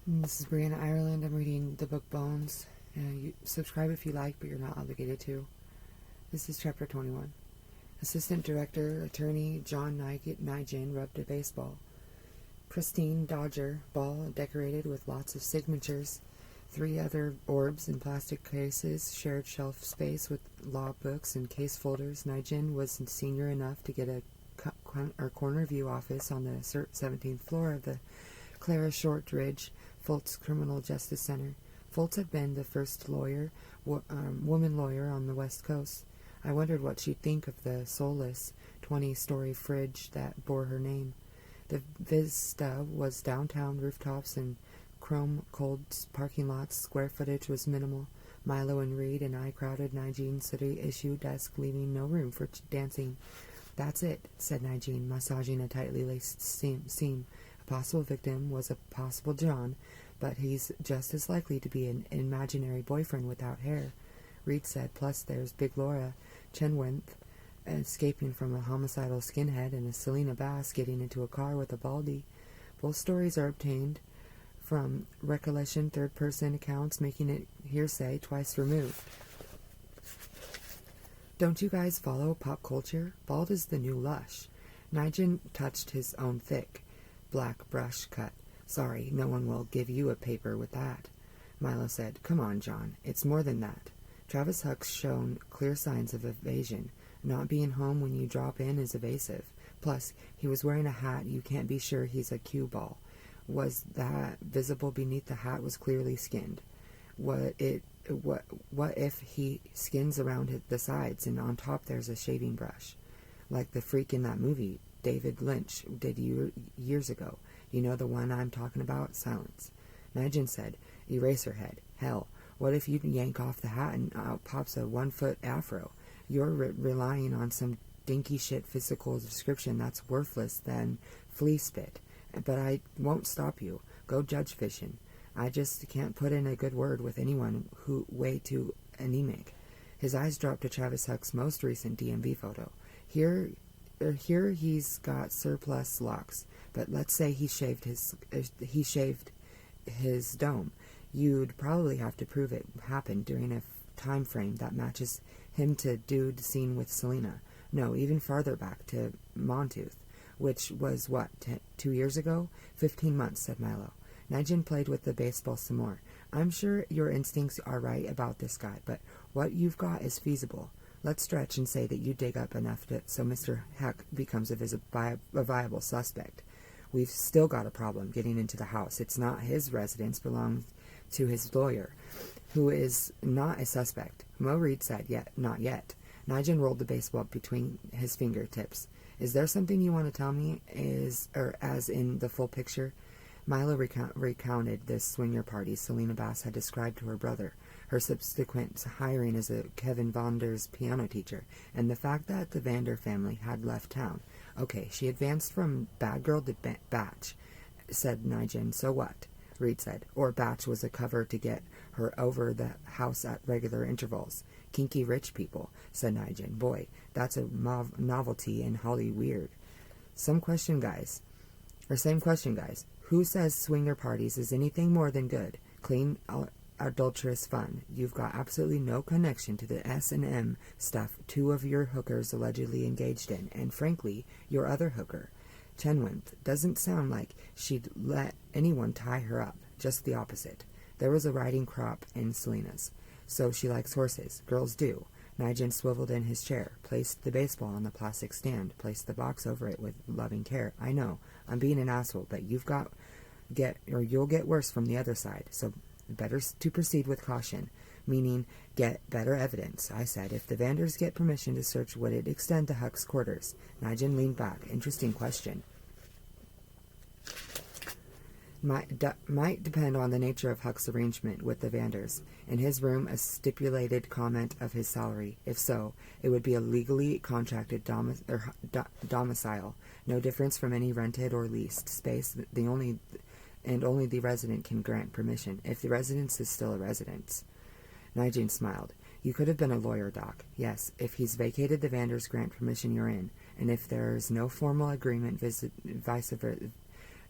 This is Brianna Ireland. I'm reading the book Bones. You subscribe if you like, but you're not obligated to. This is chapter 21. Assistant Director, Attorney John Nigin rubbed a baseball. Pristine Dodger ball decorated with lots of signatures. 3 other orbs in plastic cases shared shelf space with law books and case folders. Nigin was senior enough to get a corner view office on the 17th floor of the Clara Shortridge Fultz Criminal Justice Center. Fultz had been the first woman lawyer on the West Coast. I wondered what she'd think of the soulless 20-story fridge that bore her name. The vista was downtown rooftops and chrome-cold parking lots. Square footage was minimal. Milo and Reed and I crowded Nigene's city-issue desk, leaving no room for dancing. "That's it," said Nigene, massaging a tightly laced seam. A possible victim was a possible John, but he's just as likely to be an imaginary boyfriend without hair. Reed said, "Plus there's Big Laura Chenoweth escaping from a homicidal skinhead and a Selena Bass getting into a car with a baldy. Both stories are obtained from recollection third-person accounts, making it hearsay twice removed." "Don't you guys follow pop culture? Bald is the new lush." Nigel touched his own thick, black brush cut. "Sorry, no one will give you a paper with that." Milo said, "Come on, John, it's more than that." Travis Huck's shown clear signs of evasion. Not being home when you drop in is evasive. Plus, he was wearing a hat you can't be sure he's a cue ball. Was that visible beneath the hat was clearly skinned. What if he skins around the sides and on top there's a shaving brush? Like the freak in that movie David Lynch did years ago. You know the one I'm talking about? Silence. Nigel said, "Eraserhead. Hell, what if you yank off the hat and out pops a 1-foot afro? You're relying on some dinky shit physical description that's worthless than flea spit. But I won't stop you. Go judge fishing. I just can't put in a good word with anyone who way too anemic." His eyes dropped to Travis Huck's most recent DMV photo. Here he's got surplus locks, but let's say he shaved his dome. You'd probably have to prove it happened during a time frame that matches him to dude seen with Selena. No, even farther back, to Montooth, which was, 2 years ago? 15 months, said Milo. Nigel played with the baseball some more. "I'm sure your instincts are right about this guy, but what you've got is feasible. Let's stretch and say that you dig up enough so Mr. Heck becomes a viable suspect. We've still got a problem getting into the house. It's not his residence, belongs to his lawyer, who is not a suspect." Mo Reed said, "Not yet." Nigel rolled the baseball between his fingertips. "Is there something you want to tell me? As in the full picture?" Milo recounted the swinger party Selena Bass had described to her brother, her subsequent hiring as a Kevin Vander's piano teacher, and the fact that the Vander family had left town. "Okay, she advanced from bad girl to batch," said Nigel. "So what?" Reed said. "Or batch was a cover to get her over the house at regular intervals." "Kinky rich people," said Nigel. "Boy, that's a novelty in Holly weird." Same question, guys. Who says swinger parties is anything more than good, clean, adulterous fun? You've got absolutely no connection to the S&M stuff 2 of your hookers allegedly engaged in, and frankly, your other hooker, Chenoweth, doesn't sound like she'd let anyone tie her up. Just the opposite. There was a riding crop in Selena's. So she likes horses. Girls do. Nigel swiveled in his chair, placed the baseball on the plastic stand, placed the box over it with loving care. "I know, I'm being an asshole, but you'll get worse from the other side, so better to proceed with caution, meaning get better evidence." I said, "If the Vanders get permission to search, would it extend to Huck's quarters?" Nigel leaned back. "Interesting question. Might depend on the nature of Huck's arrangement with the Vanders. In his room, a stipulated comment of his salary. If so, it would be a legally contracted domicile. No difference from any rented or leased space. Only the resident can grant permission, if the residence is still a residence." Nigel smiled. "You could have been a lawyer, Doc. Yes, if he's vacated the Vanders grant permission, you're in. And if there's no formal agreement, vice versa,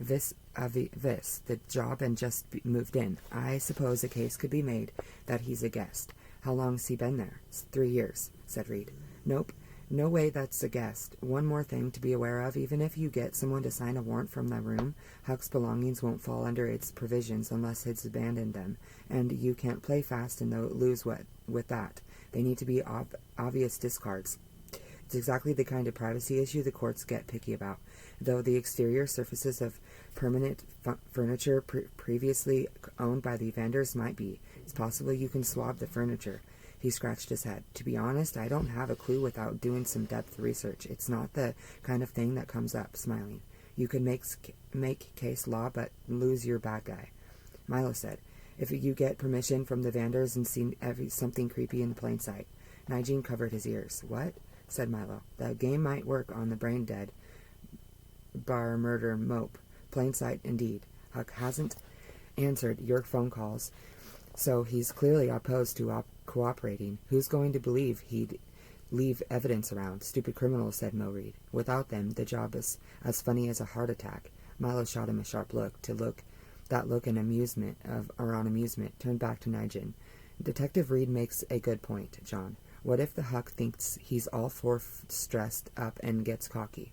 the job and just moved in. I suppose a case could be made that he's a guest. How long's he been there? 3 years, said Reed. Nope. No way that's a guest. One more thing to be aware of, even if you get someone to sign a warrant from the room, Huck's belongings won't fall under its provisions unless it's abandoned them, and you can't play fast and lose with that. They need to be obvious discards. It's exactly the kind of privacy issue the courts get picky about, though the exterior surfaces of permanent furniture previously owned by the vendors might be. It's possible you can swab the furniture. He scratched his head. To be honest, I don't have a clue without doing some depth research. It's not the kind of thing that comes up, smiling. You could make case law, but lose your bad guy. Milo said, if you get permission from the vendors and see something creepy in plain sight. Nigene covered his ears. What? Said Milo. The game might work on the brain-dead bar murder mope. Plain sight indeed. Huck hasn't answered your phone calls, so he's clearly opposed to cooperating. Who's going to believe he'd leave evidence around? Stupid criminals, said Mo Reed. Without them, the job is as funny as a heart attack. Milo shot him a sharp look. That look in amusement, turned back to Nigel. Detective Reed makes a good point, John. What if the Huck thinks he's all stressed up and gets cocky?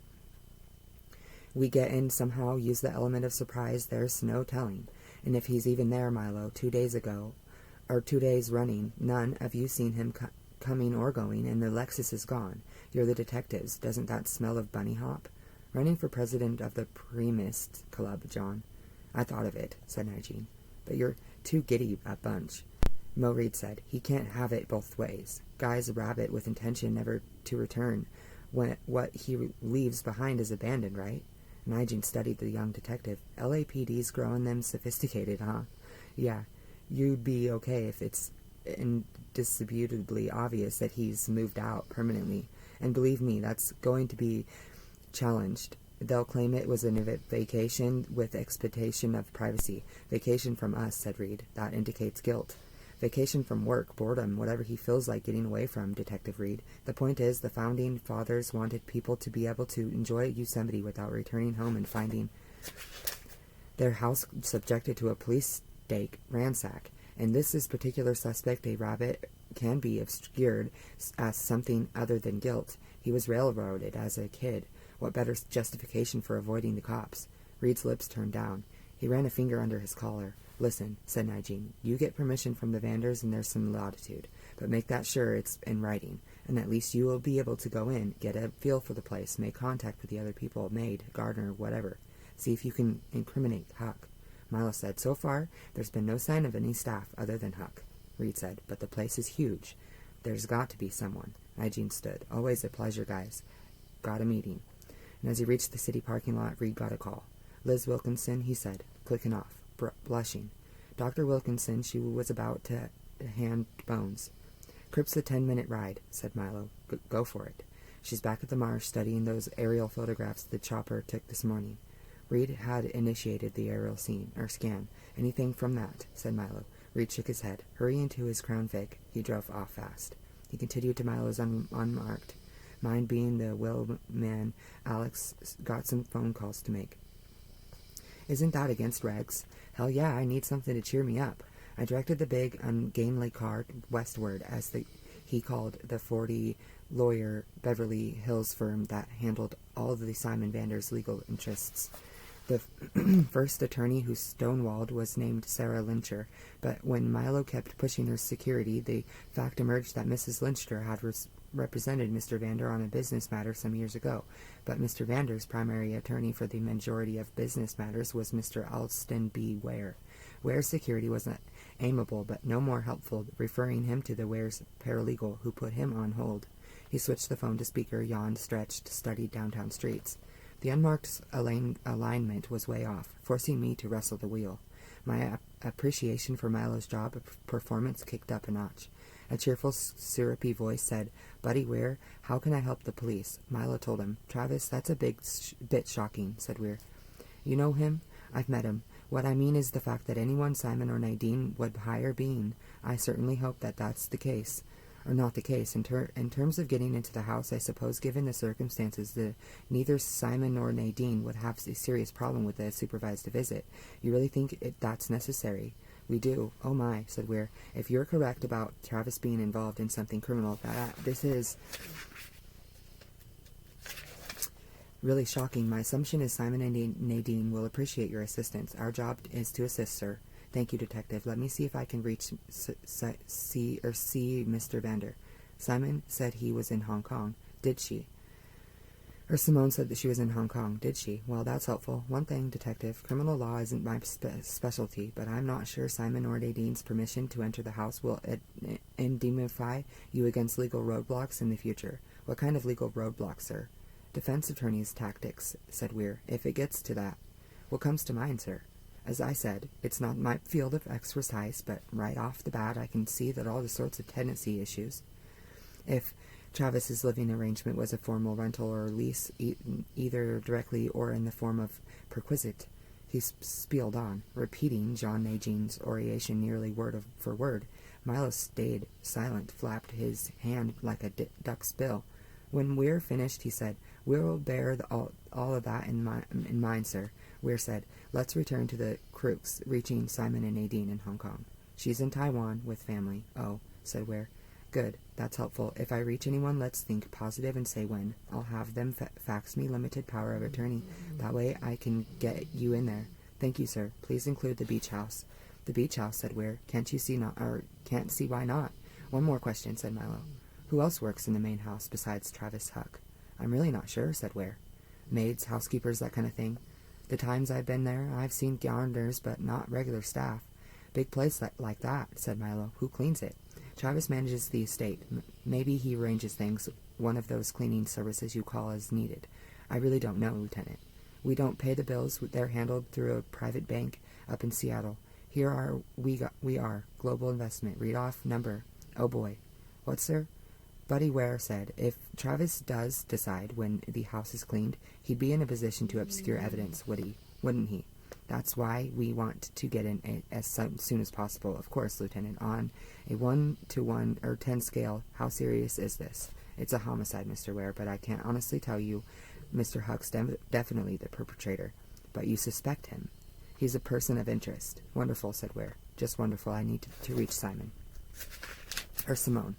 We get in somehow, use the element of surprise, there's no telling. And if he's even there, Milo, 2 days running, none of you seen him coming or going, and the Lexus is gone. You're the detectives. Doesn't that smell of bunny hop? Running for president of the Premist Club, John. I thought of it, said Nigene. But you're too giddy a bunch. Mo Reed said, he can't have it both ways. Guy's a rabbit with intention never to return. What he leaves behind is abandoned, right? Nigene studied the young detective. LAPD's growing them sophisticated, huh? Yeah, you'd be okay if it's indisputably obvious that he's moved out permanently. And believe me, that's going to be challenged. They'll claim it was a vacation with expectation of privacy. Vacation from us, said Reed. That indicates guilt. Vacation from work, boredom, whatever he feels like getting away from, Detective Reed. The point is, the founding fathers wanted people to be able to enjoy Yosemite without returning home and finding their house subjected to a police ransack. And this particular suspect, a rabbit, can be obscured as something other than guilt. He was railroaded as a kid. What better justification for avoiding the cops? Reed's lips turned down. He ran a finger under his collar. Listen, said Nigene, you get permission from the Vanders and there's some latitude, but make that sure it's in writing, and at least you will be able to go in, get a feel for the place, make contact with the other people, maid, gardener, whatever. See if you can incriminate Huck. Milo said, so far, there's been no sign of any staff other than Huck. Reed said, but the place is huge. There's got to be someone. Nigene stood. Always a pleasure, guys. Got a meeting. And as he reached the city parking lot, Reed got a call. Liz Wilkinson, he said, clicking off. Blushing. Dr. Wilkinson, she was about to hand Bones. Crip's a 10-minute ride, said Milo. Go for it. She's back at the marsh studying those aerial photographs the chopper took this morning. Reed had initiated the aerial scan. Anything from that, said Milo. Reed shook his head. Hurrying to his Crown Vic, he drove off fast. He continued to Milo's unmarked. Mind being the will man, Alex got some phone calls to make. Isn't that against regs? Hell yeah, I need something to cheer me up. I directed the big, ungainly car westward, as he called the 40-lawyer Beverly Hills firm that handled all of the Simon Vander's legal interests. The first attorney who stonewalled was named Sarah Lyncher, but when Milo kept pushing her security, the fact emerged that Mrs. Lyncher had represented Mr. Vander on a business matter some years ago, but Mr. Vander's primary attorney for the majority of business matters was Mr. Alston B. Ware. Ware's security was amiable, but no more helpful, referring him to the Ware's paralegal, who put him on hold. He switched the phone to speaker, yawned, stretched, studied downtown streets. The unmarked alignment was way off, forcing me to wrestle the wheel. My appreciation for Milo's job performance kicked up a notch. A cheerful, syrupy voice said, Buddy Weir, how can I help the police? Milo told him. Travis, that's a bit shocking, said Weir. You know him? I've met him. What I mean is the fact that anyone Simon or Nadine would hire Bean. I certainly hope that that's the case. are not the case. In terms of getting into the house, I suppose given the circumstances, neither Simon nor Nadine would have a serious problem with a supervised visit. You really think that's necessary? We do. Oh my, said Weir. If you're correct about Travis being involved in something criminal, this is really shocking. My assumption is Simon and Nadine will appreciate your assistance. Our job is to assist, sir. Thank you, Detective. Let me see if I can reach see Mr. Vander. Simon said he was in Hong Kong. Did she? Or Simone said that she was in Hong Kong. Did she? Well, that's helpful. One thing, Detective. Criminal law isn't my specialty, but I'm not sure Simon or Nadine's permission to enter the house will indemnify you against legal roadblocks in the future. What kind of legal roadblocks, sir? Defense attorney's tactics, said Weir, if it gets to that. What comes to mind, sir? As I said, it's not my field of expertise, but right off the bat I can see that all the sorts of tenancy issues. If Travis's living arrangement was a formal rental or lease, either directly or in the form of perquisite, he spieled on, repeating John Nadine's oration nearly word for word. Milo stayed silent, flapped his hand like a duck's bill. When Weir finished, he said, "We'll bear all of that in mind, sir." Weir said, "Let's return to the Crooks, reaching Simon and Nadine in Hong Kong." "She's in Taiwan with family." "Oh," said Weir. "Good. That's helpful. If I reach anyone, let's think positive and say when. I'll have them fax me limited power of attorney. That way I can get you in there." "Thank you, sir. Please include the beach house." "The beach house," said Weir. Can't see why not." "One more question," said Milo. "Who else works in the main house besides Travis Huck?" "I'm really not sure," said Weir. "Maids, housekeepers, that kind of thing?" "The times I've been there, I've seen gardeners, but not regular staff." "Big place like that," said Milo. "Who cleans it?" "Travis manages the estate. Maybe he arranges things, one of those cleaning services you call as needed." "I really don't know, Lieutenant. We don't pay the bills. They're handled through a private bank up in Seattle. We are Global Investment. Read off number." "Oh boy." "What, sir?" Buddy Ware said if Travis does decide when the house is cleaned, he'd be in a position to obscure evidence, wouldn't he? That's why we want to get in as soon as possible. Of course, Lieutenant. On a 1 to 1 or 10 scale, how serious is this? It's a homicide, Mr. Ware, but I can't honestly tell you Mr. Huck's definitely the perpetrator. But you suspect him. He's a person of interest. Wonderful, said Ware. Just wonderful. I need to reach Simon. Or Simone.